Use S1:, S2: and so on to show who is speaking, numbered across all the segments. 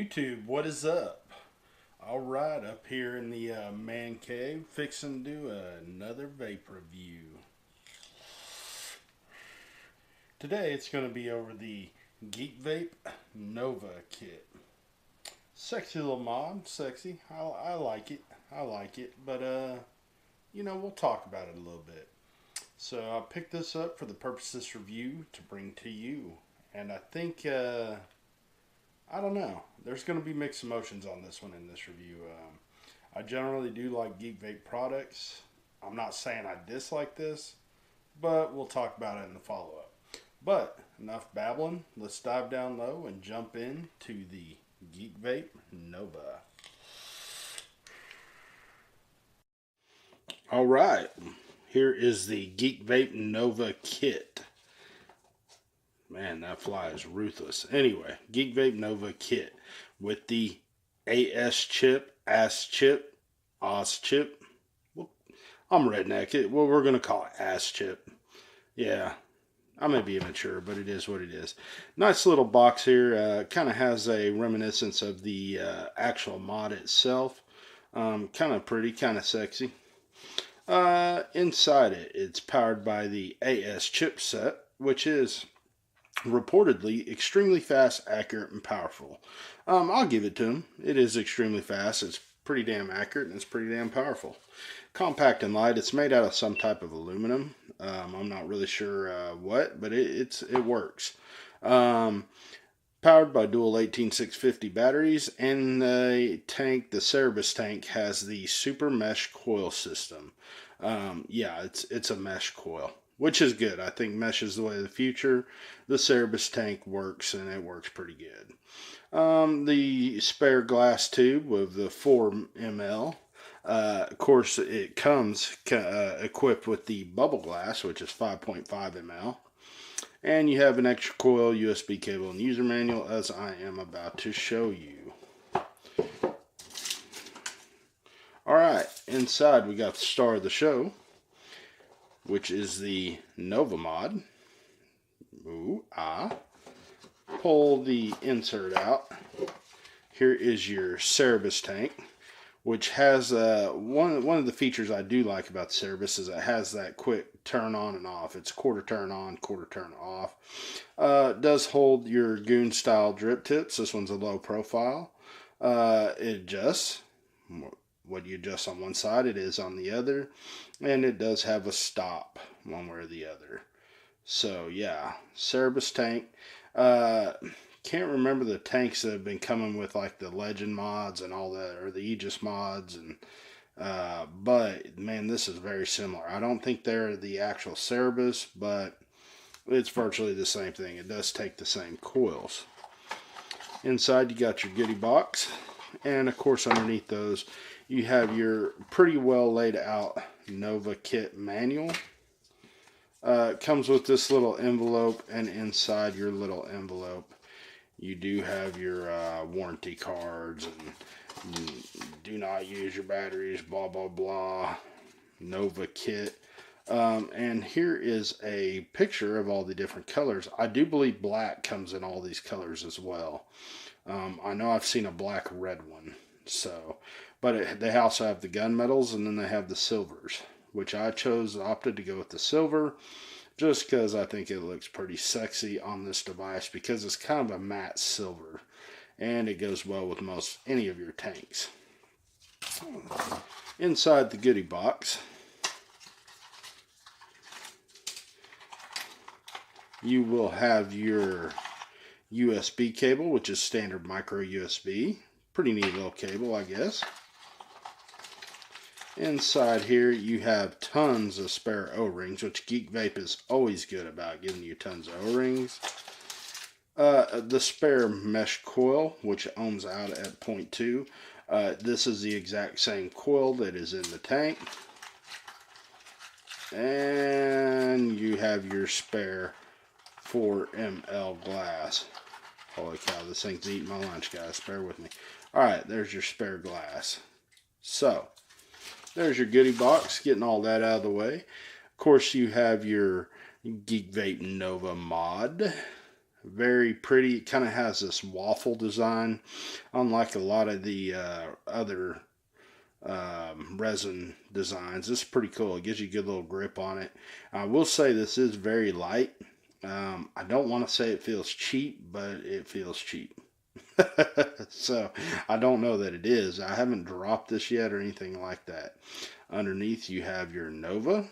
S1: YouTube, what is up? Alright, up here in the man cave, fixing to do another vape review. Today it's going to be over the Geek Vape Nova kit. Sexy little mod, sexy. I like it. But we'll talk about it a little bit. So I picked this up for the purpose of this review to bring to you. And I think, I don't know. There's going to be mixed emotions on this one in this review. I generally do like Geek Vape products. I'm not saying I dislike this, but we'll talk about it in the follow-up. But enough babbling. Let's dive down low and jump into the Geek Vape Nova. All right. Here is the Geek Vape Nova kit. Man, that fly is ruthless. Anyway, Geek Vape Nova kit with the AS chip, AS chip, OS chip. Well, I'm redneck. Well, we're going to call it AS chip. Yeah, I may be immature, but it is what it is. Nice little box here. Kind of has a reminiscence of the actual mod itself. Kind of pretty, kind of sexy. Inside it, it's powered by the AS chipset, which is reportedly extremely fast, accurate, and powerful. I'll give it to him. It is extremely fast. It's pretty damn accurate, and it's pretty damn powerful. Compact and light. It's made out of some type of aluminum. I'm not really sure what, but it works. Powered by dual 18650 batteries, and the tank, the Cerebus tank, has the super mesh coil system. Yeah, it's a mesh coil, which is good. I think mesh is the way of the future. The Cerebus tank works, and it works pretty good. The spare glass tube with the 4 ml. Of course, it comes equipped with the bubble glass, which is 5.5 ml. And you have an extra coil, USB cable, and user manual, as I am about to show you. Alright, inside we got the star of the show, which is the Nova mod. Ooh, ah. Pull the insert out. Here is your Cerebus tank, which has one of the features I do like about the Cerebus is it has that quick turn on and off. It's quarter turn on, quarter turn off. It does hold your goon style drip tips. This one's a low profile. It adjusts. What you adjust on one side, it is on the other. And it does have a stop one way or the other. So yeah, Cerebus tank. Can't remember the tanks that have been coming with like the Legend mods and all that, or the Aegis mods, and but man, this is very similar. I don't think they're the actual Cerebus, but it's virtually the same thing. It does take the same coils. Inside you got your goodie box, and of course underneath those you have your pretty well laid out Nova kit manual. It comes with this little envelope, and inside your little envelope you do have your warranty cards and do not use your batteries, blah blah blah, Nova kit. And here is a picture of all the different colors. I do believe black comes in all these colors as well. I know I've seen a black red one, so, but they also have the gunmetals, and then they have the silvers, which I opted to go with the silver just because I think it looks pretty sexy on this device, because it's kind of a matte silver and it goes well with any of your tanks. Inside the goodie box you will have your USB cable, which is standard micro USB. Pretty neat little cable, I guess. Inside here you have tons of spare O-rings, which Geek Vape is always good about, giving you tons of O-rings. The spare mesh coil, which ohms out at 0.2. This is the exact same coil that is in the tank. And you have your spare 4 ml glass. Holy cow, this thing's eating my lunch, guys. Bear with me. Alright, there's your spare glass. So, there's your goodie box, getting all that out of the way. Of course, you have your Geek Vape Nova mod. Very pretty. It kind of has this waffle design, unlike a lot of the other resin designs. This is pretty cool. It gives you a good little grip on it. I will say this is very light. I don't want to say it feels cheap, but it feels cheap. So I don't know that it is. I haven't dropped this yet or anything like that. Underneath you have your Nova.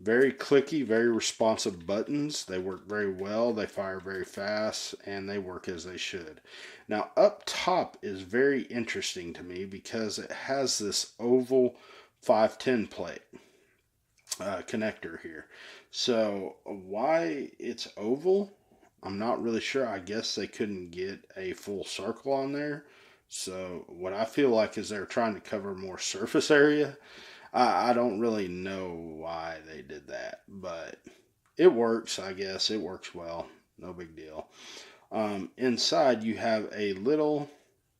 S1: Very clicky, very responsive buttons. They work very well. They fire very fast, and they work as they should. Now up top is very interesting to me because it has this oval 510 plate connector here. So why it's oval, I'm not really sure. I guess they couldn't get a full circle on there. So what I feel like is they're trying to cover more surface area. I don't really know why they did that, but it works, I guess. It works well. No big deal. Inside you have a little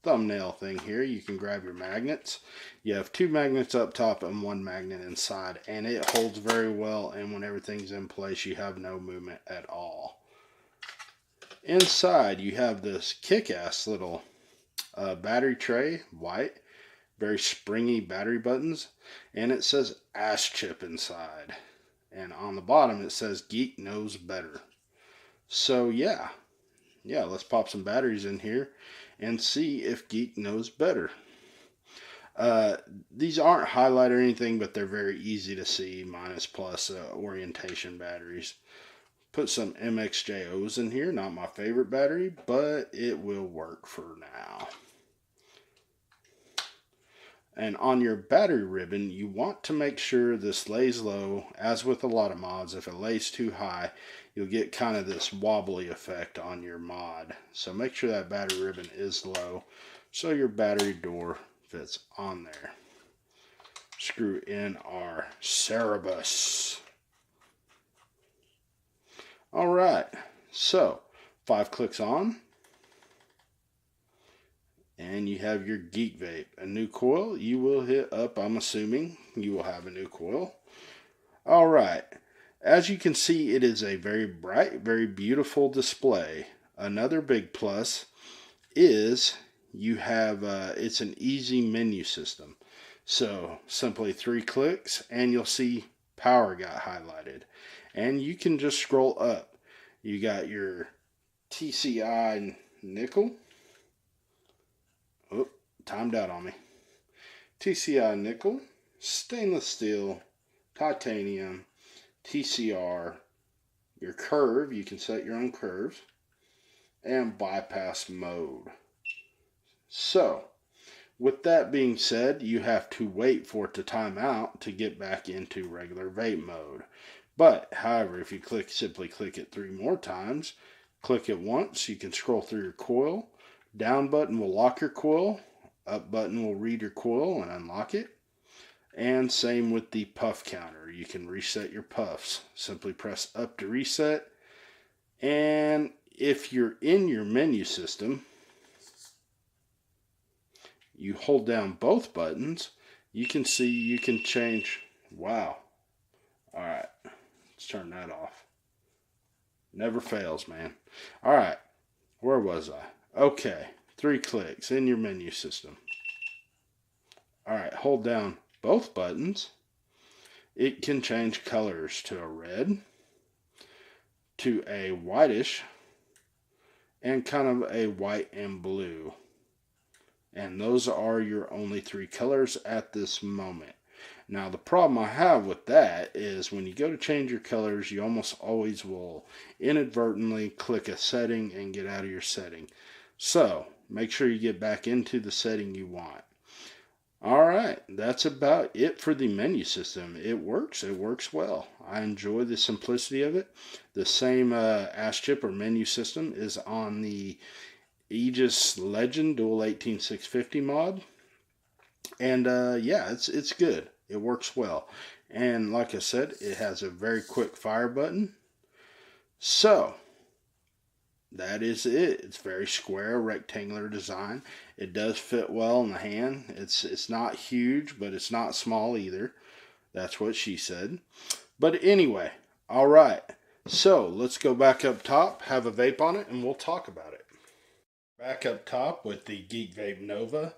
S1: thumbnail thing here. You can grab your magnets. You have 2 magnets up top and 1 magnet inside, and it holds very well, and when everything's in place you have no movement at all. Inside you have this kick-ass little battery tray, white, very springy battery buttons, and it says ash chip inside, and on the bottom it says Geek knows better. So yeah, let's pop some batteries in here and see if Geek knows better. These aren't highlighted or anything, but they're very easy to see, minus plus orientation batteries. Put some MXJOs in here, not my favorite battery, but it will work for now. And on your battery ribbon, you want to make sure this lays low. As with a lot of mods, if it lays too high, you'll get kind of this wobbly effect on your mod. So make sure that battery ribbon is low so your battery door fits on there. Screw in our Cerebus. Alright, so 5 clicks on. And you have your Geek Vape. A new coil you will hit up. I'm assuming you will have a new coil. Alright. As you can see, it is a very bright, very beautiful display. Another big plus is you have, it's an easy menu system. So simply 3 clicks and you'll see power got highlighted. And you can just scroll up. You got your TCI nickel. Oh, timed out on me. TCI nickel, stainless steel, titanium, TCR, your curve, you can set your own curves, and bypass mode. So, with that being said, you have to wait for it to time out to get back into regular vape mode. But, however, if you simply click it 3 more times, click it once, you can scroll through your coil. Down button will lock your coil. Up button will read your coil and unlock it. And same with the puff counter. You can reset your puffs. Simply press up to reset. And if you're in your menu system, you hold down both buttons. You can see you can change. Wow. Alright. Let's turn that off. Never fails, man. Alright. Where was I? Okay, 3 clicks in your menu system. Alright, hold down both buttons. It can change colors to a red, to a whitish, and kind of a white and blue. And those are your only 3 colors at this moment. Now the problem I have with that is when you go to change your colors, you almost always will inadvertently click a setting and get out of your setting. So, make sure you get back into the setting you want. Alright, that's about it for the menu system. It works well. I enjoy the simplicity of it. The same ash chip or menu system is on the Aegis Legend Dual 18650 mod. And yeah, it's good. It works well. And like I said, it has a very quick fire button. So, that is it. It's very square, rectangular design. It does fit well in the hand. It's not huge, but it's not small either. That's what she said. But anyway, alright. So let's go back up top, have a vape on it, and we'll talk about it. Back up top with the Geek Vape Nova.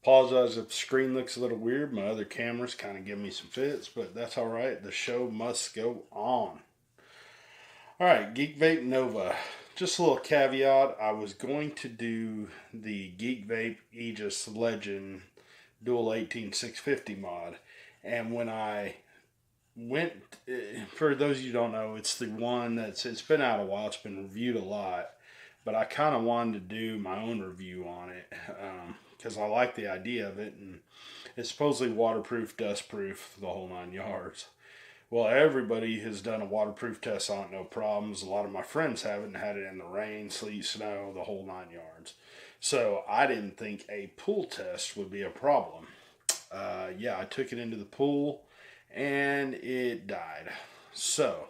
S1: Apologize if the screen looks a little weird. My other cameras kind of give me some fits, but that's all right. The show must go on. All right, Geek Vape Nova. Just a little caveat. I was going to do the Geek Vape Aegis Legend Dual 18650 mod, and when I went, for those of you who don't know, it's the one it's been out a while. It's been reviewed a lot, but I kind of wanted to do my own review on it because I like the idea of it, and it's supposedly waterproof, dustproof, the whole 9 yards. Well, everybody has done a waterproof test on it, no problems. A lot of my friends haven't had it in the rain, sleet, snow, the whole 9 yards. So I didn't think a pool test would be a problem. Yeah, I took it into the pool and it died. So,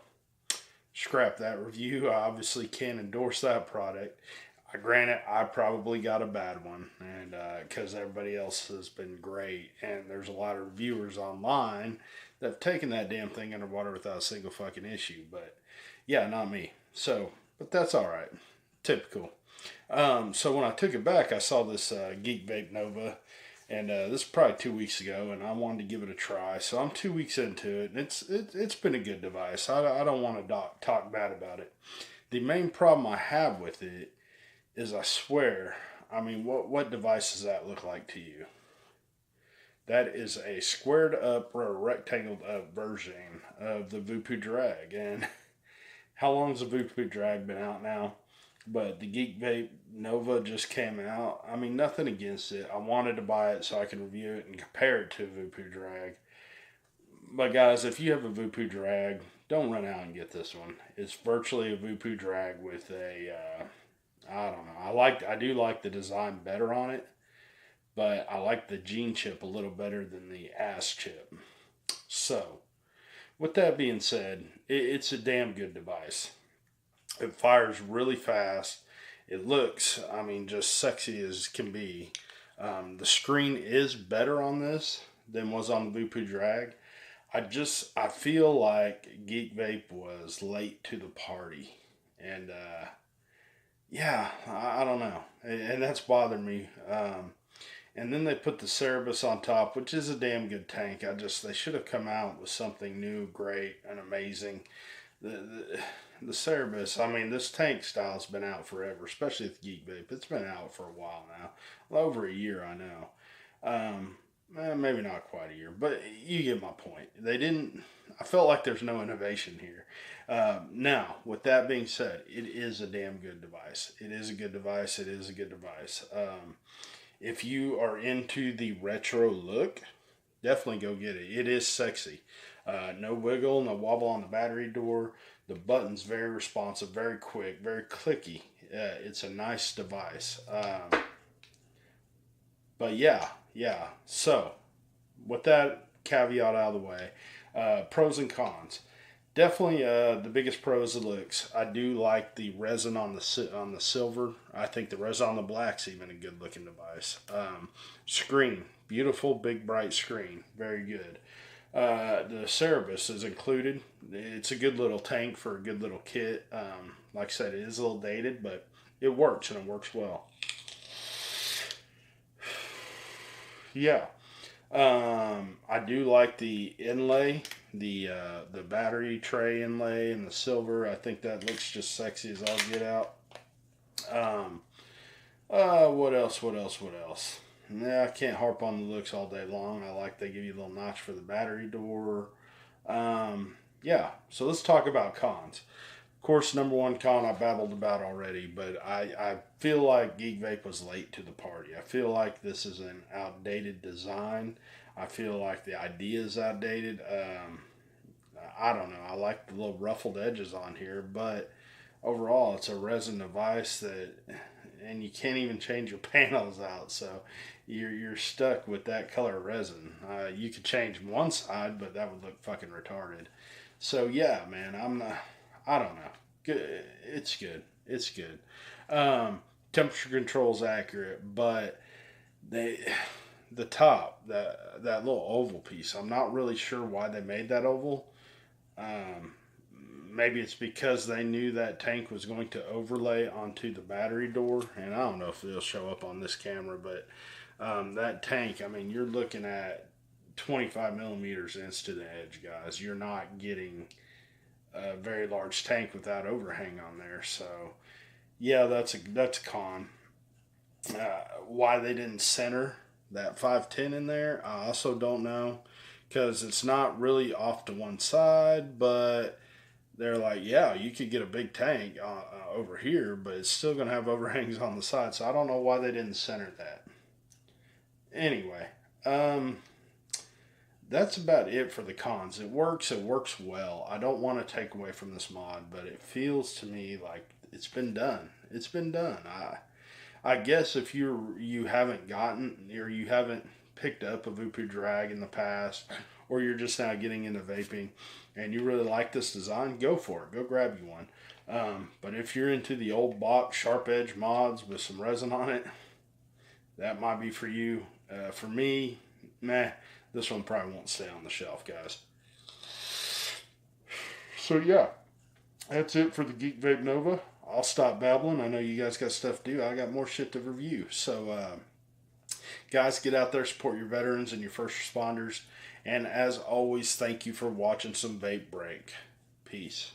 S1: scrap that review. I obviously can't endorse that product. Granted, I probably got a bad one, and because everybody else has been great, and there's a lot of reviewers online that have taken that damn thing underwater without a single fucking issue. But yeah, not me. So, but that's all right. Typical. So when I took it back, I saw this Geek Vape Nova, and this is probably 2 weeks ago, and I wanted to give it a try. So I'm 2 weeks into it, and it's been a good device. I don't want to talk bad about it. The main problem I have with it is, I swear, I mean, what device does that look like to you? That is a squared up or a rectangled up version of the Voopoo Drag. And how long has the Voopoo Drag been out now? But the Geek Vape Nova just came out. I mean, nothing against it. I wanted to buy it so I could review it and compare it to Voopoo Drag. But guys, if you have a Voopoo Drag, don't run out and get this one. It's virtually a Voopoo Drag with a I don't know. I do like the design better on it, but I like the gene chip a little better than the ass chip. So, with that being said, it's a damn good device. It fires really fast. It looks, I mean, just sexy as can be. The screen is better on this than was on the Voopoo Drag. I feel like Geek Vape was late to the party, and yeah, I don't know, and that's bothered me. And then they put the Cerebus on top, which is a damn good tank. They should have come out with something new, great, and amazing. The Cerebus, I mean, this tank style's been out forever, especially with Geek Vape. It's been out for a while now, well, over a year, I know. Maybe not quite a year, but you get my point. They didn't. I felt like there's no innovation here. Now, with that being said, it is a damn good device. It is a good device. It is a good device. If you are into the retro look, definitely go get it. It is sexy. No wiggle, no wobble on the battery door. The button's very responsive, very quick, very clicky. It's a nice device. But yeah. So, with that caveat out of the way, pros and cons. Definitely, the biggest pro is the looks. I do like the resin on the silver. I think the resin on the black's even a good looking device. Screen, beautiful, big, bright screen, very good. The Cerebus is included. It's a good little tank for a good little kit. Like I said, it is a little dated, but it works and it works well. Yeah. I do like the inlay, the battery tray inlay and the silver. I think that looks just sexy as all get out. What else? Yeah, I can't harp on the looks all day long. I like they give you a little notch for the battery door. Yeah, so let's talk about cons. Of course, number one con I babbled about already, but I feel like Geek Vape was late to the party. I feel like this is an outdated design. I feel like the idea is outdated. I don't know. I like the little ruffled edges on here, but overall, it's a resin device and you can't even change your panels out, so you're stuck with that color resin. You could change one side, but that would look fucking retarded. So yeah, man, I don't know. Good. It's good. It's good. Temperature control's accurate, but the top, that little oval piece, I'm not really sure why they made that oval. Um, Maybe it's because they knew that tank was going to overlay onto the battery door, and I don't know if it'll show up on this camera, but that tank, I mean, you're looking at 25 millimeters inch to the edge, guys. You're not getting a very large tank without overhang on there. So yeah, that's a con. Why they didn't center that 510 in there, I also don't know, because it's not really off to one side, but they're like, yeah, you could get a big tank over here, but it's still going to have overhangs on the side. So I don't know why they didn't center that. Anyway, that's about it for the cons. It works well. I don't want to take away from this mod, but it feels to me like it's been done. It's been done. I guess if you haven't gotten, or you haven't picked up a Voopoo Drag in the past, or you're just now getting into vaping and you really like this design, go for it. Go grab you one. But if you're into the old box sharp edge mods with some resin on it, that might be for you. For me, meh, this one probably won't stay on the shelf, guys. So yeah, that's it for the Geek Vape Nova. I'll stop babbling. I know you guys got stuff to do. I got more shit to review. So, guys, get out there, support your veterans and your first responders. And as always, thank you for watching some Vape Break. Peace.